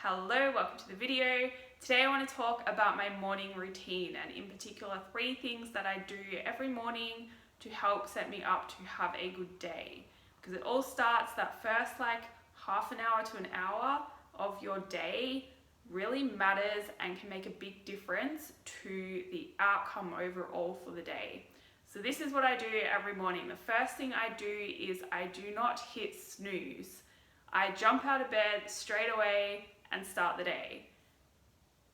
Hello, welcome to the video. Today I want to talk about my morning routine and in particular 3 things that I do every morning to help set me up to have a good day. Because it all starts, that first half an hour to an hour of your day really matters and can make a big difference to the outcome overall for the day. So this is what I do every morning. The first thing I do is I do not hit snooze. I jump out of bed straight away and start the day.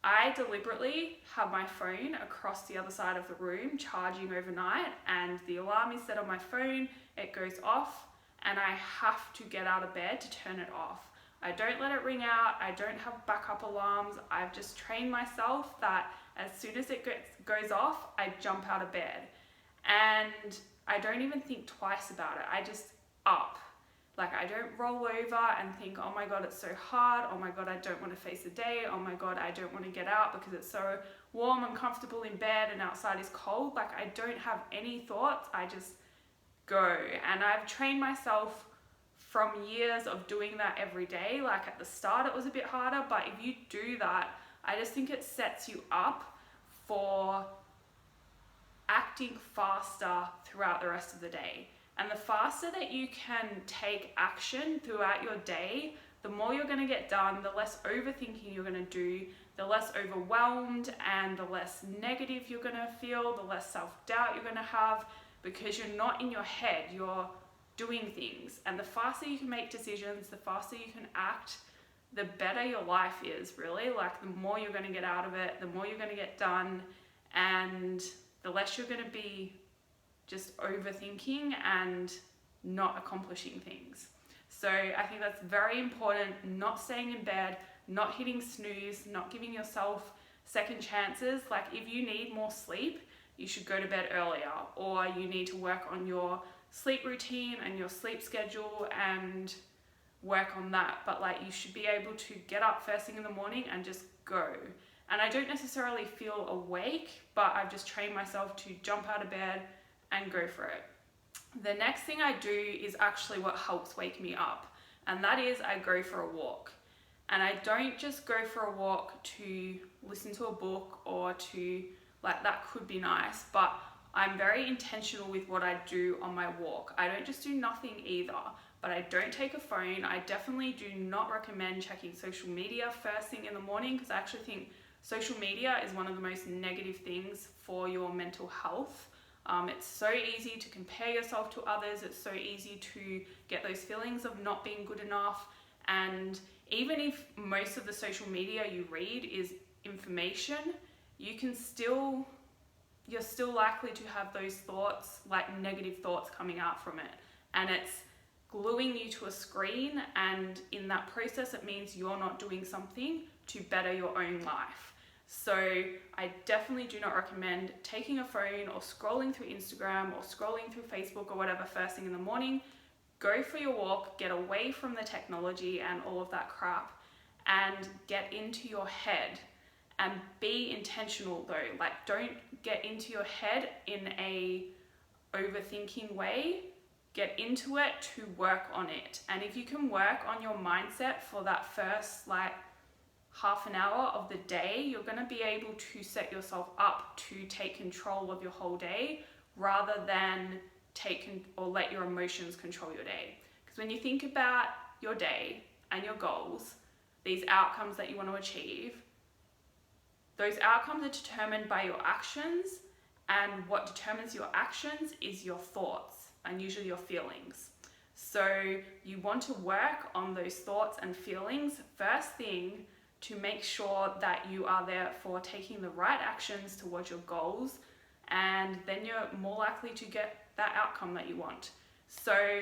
I deliberately have my phone across the other side of the room charging overnight, and the alarm is set on my phone, it goes off, and I have to get out of bed to turn it off. I don't let it ring out, I don't have backup alarms. I've just trained myself that as soon as it goes off, I jump out of bed. And I don't even think twice about it, I just up. I don't roll over and think, oh my God, it's so hard. Oh my God, I don't want to face the day. Oh my God, I don't want to get out because it's so warm and comfortable in bed and outside is cold. I don't have any thoughts. I just go. And I've trained myself from years of doing that every day. At the start, it was a bit harder, but if you do that, I just think it sets you up for acting faster throughout the rest of the day. And the faster that you can take action throughout your day, the more you're going to get done, the less overthinking you're going to do, the less overwhelmed and the less negative you're going to feel, the less self-doubt you're going to have, because you're not in your head, you're doing things. And the faster you can make decisions, the faster you can act, the better your life is, really. The more you're going to get out of it, the more you're going to get done, and the less you're going to be just overthinking and not accomplishing things. So I think that's very important, not staying in bed, not hitting snooze, not giving yourself second chances. If you need more sleep, you should go to bed earlier, or you need to work on your sleep routine and your sleep schedule and work on that. But you should be able to get up first thing in the morning and just go. And I don't necessarily feel awake, but I've just trained myself to jump out of bed and go for it. The next thing I do is actually what helps wake me up, and that is I go for a walk. And I don't just go for a walk to listen to a book or to, that could be nice, but I'm very intentional with what I do on my walk. I don't just do nothing either, but I don't take a phone. I definitely do not recommend checking social media first thing in the morning, because I actually think social media is one of the most negative things for your mental health. It's so easy to compare yourself to others. It's so easy to get those feelings of not being good enough. And even if most of the social media you read is information, you're still likely to have those thoughts, negative thoughts coming out from it. And it's gluing you to a screen. And in that process, it means you're not doing something to better your own life. So I definitely do not recommend taking a phone or scrolling through Instagram or scrolling through Facebook or whatever first thing in the morning. Go for your walk, get away from the technology and all of that crap, and get into your head. And be intentional though. Don't get into your head in a overthinking way. Get into it to work on it. And if you can work on your mindset for that first half an hour of the day, you're going to be able to set yourself up to take control of your whole day, rather than let your emotions control your day. Because when you think about your day and your goals, these outcomes that you want to achieve, those outcomes are determined by your actions, and what determines your actions is your thoughts and usually your feelings. So you want to work on those thoughts and feelings first thing, to make sure that you are there for taking the right actions towards your goals, and then you're more likely to get that outcome that you want. So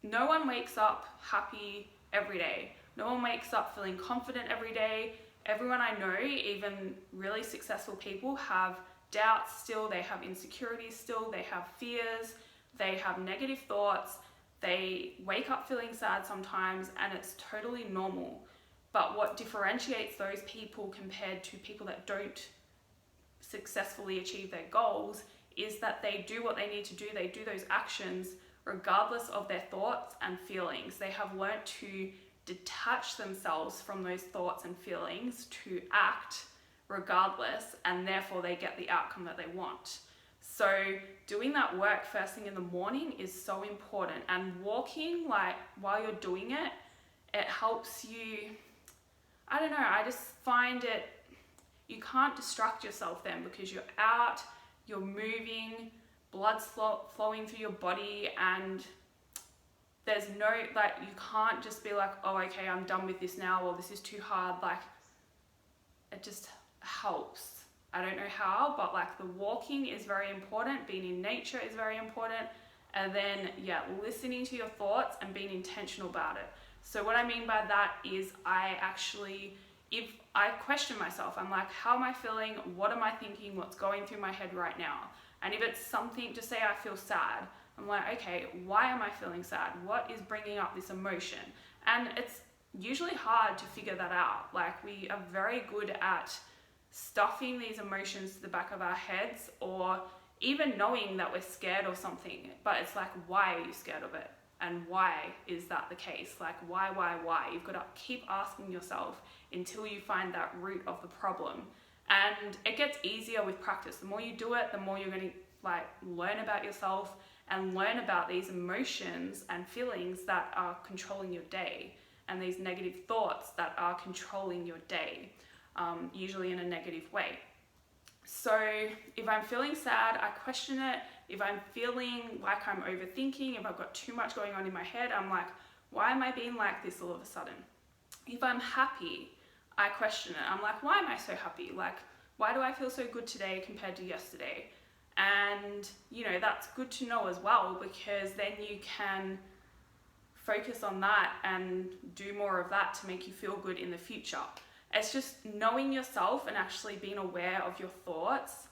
no one wakes up happy every day. No one wakes up feeling confident every day. Everyone I know, even really successful people, have doubts still, they have insecurities still, they have fears, they have negative thoughts. They wake up feeling sad sometimes, and it's totally normal. But what differentiates those people compared to people that don't successfully achieve their goals is that they do what they need to do. They do those actions regardless of their thoughts and feelings. They have learnt to detach themselves from those thoughts and feelings to act regardless, and therefore they get the outcome that they want. So doing that work first thing in the morning is so important, and walking, like, while you're doing it, it helps you, I don't know, I just find it, you can't distract yourself then because you're out, you're moving, blood's flowing through your body, and there's no, like, you can't just be like, oh, okay, I'm done with this now, or this is too hard. Like, it just helps. I don't know how, but like the walking is very important, being in nature is very important, and then listening to your thoughts and being intentional about it. So what I mean by that is I actually, if I question myself, I'm like, how am I feeling? What am I thinking? What's going through my head right now? And if it's something, just say I feel sad, I'm like, okay, why am I feeling sad? What is bringing up this emotion? And it's usually hard to figure that out. Like, we are very good at stuffing these emotions to the back of our heads, or even knowing that we're scared or something, but it's like, why are you scared of it? And why is that the case? Like, why? You've got to keep asking yourself until you find that root of the problem. And it gets easier with practice. The more you do it, the more you're going to like learn about yourself and learn about these emotions and feelings that are controlling your day, and these negative thoughts that are controlling your day, usually in a negative way. So if I'm feeling sad, I question it. If I'm feeling like I'm overthinking, if I've got too much going on in my head, I'm like, why am I being like this all of a sudden? If I'm happy, I question it. I'm like, why am I so happy? Like, why do I feel so good today compared to yesterday? And, you know, that's good to know as well, because then you can focus on that and do more of that to make you feel good in the future. It's just knowing yourself and actually being aware of your thoughts.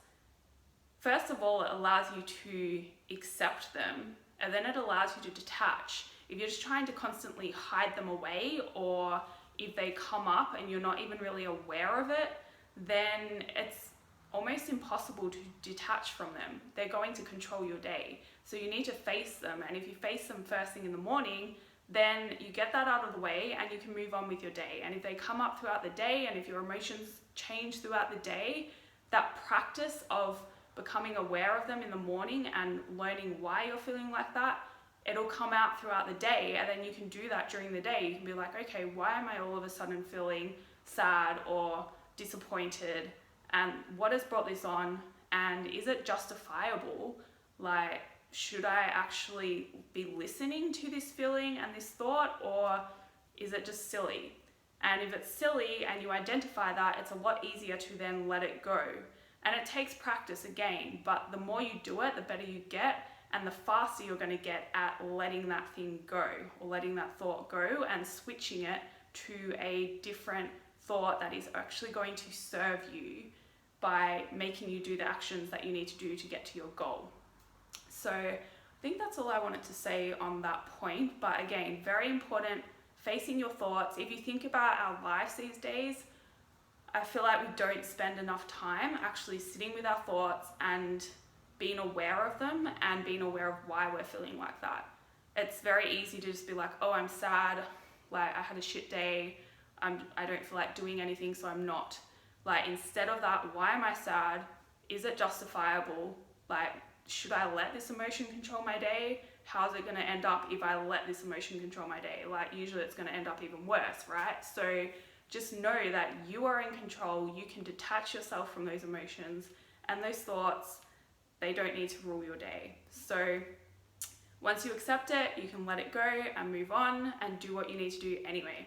First of all, it allows you to accept them, and then it allows you to detach. If you're just trying to constantly hide them away, or if they come up and you're not even really aware of it, then it's almost impossible to detach from them. They're going to control your day. So you need to face them. And if you face them first thing in the morning, then you get that out of the way and you can move on with your day. And if they come up throughout the day, and if your emotions change throughout the day, that practice of becoming aware of them in the morning and learning why you're feeling like that, it'll come out throughout the day. And then you can do that during the day. You can be like, okay, why am I all of a sudden feeling sad or disappointed? And what has brought this on? And is it justifiable? Like, should I actually be listening to this feeling and this thought, or is it just silly? And if it's silly and you identify that, it's a lot easier to then let it go. And it takes practice again, but the more you do it, the better you get, and the faster you're going to get at letting that thing go, or letting that thought go and switching it to a different thought that is actually going to serve you by making you do the actions that you need to do to get to your goal. So I think that's all I wanted to say on that point. But again, very important, facing your thoughts. If you think about our lives these days, I feel like we don't spend enough time actually sitting with our thoughts and being aware of them and being aware of why we're feeling like that. It's very easy to just be like, oh, I'm sad, like I had a shit day, I don't feel like doing anything, so I'm not. Like, instead of that, why am I sad? Is it justifiable? Like, should I let this emotion control my day? How's it going to end up if I let this emotion control my day? Like, usually it's going to end up even worse, right? So just know that you are in control. You can detach yourself from those emotions, and those thoughts, they don't need to rule your day. So once you accept it, you can let it go and move on and do what you need to do anyway.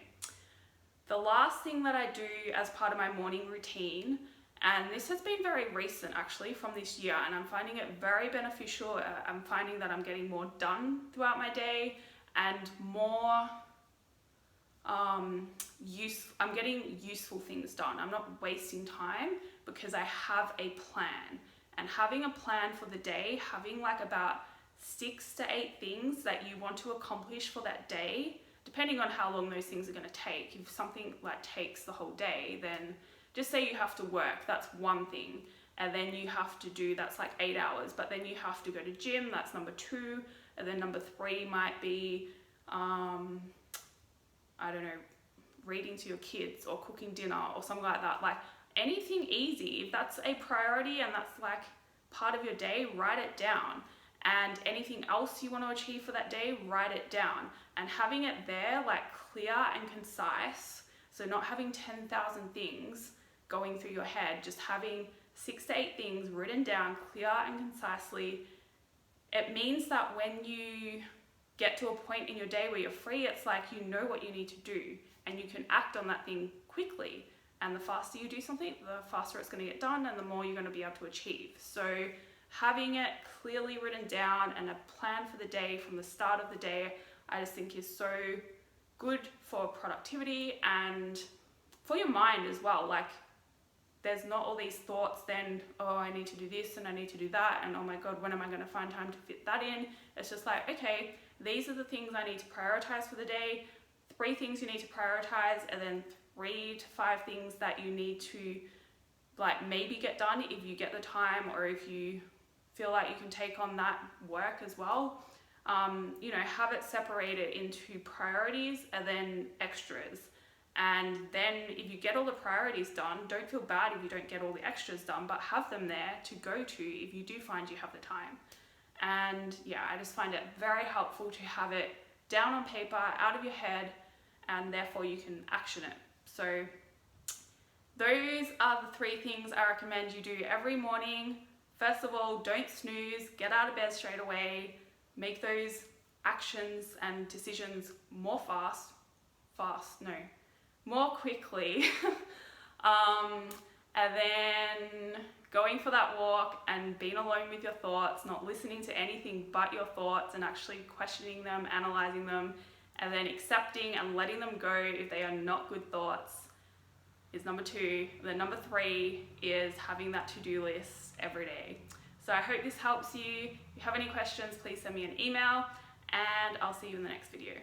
The last thing that I do as part of my morning routine, and this has been very recent actually from this year, and I'm finding it very beneficial. I'm finding that I'm getting more done throughout my day and more I'm getting useful things done. I'm not wasting time because I have a plan. And having a plan for the day, having like about 6 to 8 things that you want to accomplish for that day, depending on how long those things are going to take. If something like takes the whole day, then just say you have to work, that's one thing. And then you have to do, that's like 8 hours, but then you have to go to gym, that's number 2. And then number 3 might be, I don't know, reading to your kids or cooking dinner or something like that. Like anything easy, if that's a priority and that's like part of your day, write it down. And anything else you want to achieve for that day, write it down. And having it there, like clear and concise, so not having 10,000 things going through your head, just having 6 to 8 things written down clear and concisely. It means that when you get to a point in your day where you're free, it's like you know what you need to do and you can act on that thing quickly. And the faster you do something, the faster it's going to get done and the more you're going to be able to achieve. So having it clearly written down and a plan for the day from the start of the day, I just think is so good for productivity and for your mind as well. Like there's not all these thoughts then, oh, I need to do this and I need to do that, and oh my God, when am I going to find time to fit that in? It's just like, okay, these are the things I need to prioritize for the day, 3 things you need to prioritize, and then 3 to 5 things that you need to like maybe get done if you get the time or if you feel like you can take on that work as well. You know, have it separated into priorities and then extras. And then if you get all the priorities done, don't feel bad if you don't get all the extras done, but have them there to go to if you do find you have the time. And yeah, I just find it very helpful to have it down on paper, out of your head, and therefore you can action it. So those are the 3 things I recommend you do every morning. First of all, don't snooze, get out of bed straight away, make those actions and decisions more quickly. And then going for that walk and being alone with your thoughts, not listening to anything but your thoughts and actually questioning them, analyzing them, and then accepting and letting them go if they are not good thoughts is number 2. And then number 3 is having that to-do list every day. So I hope this helps you. If you have any questions, please send me an email and I'll see you in the next video.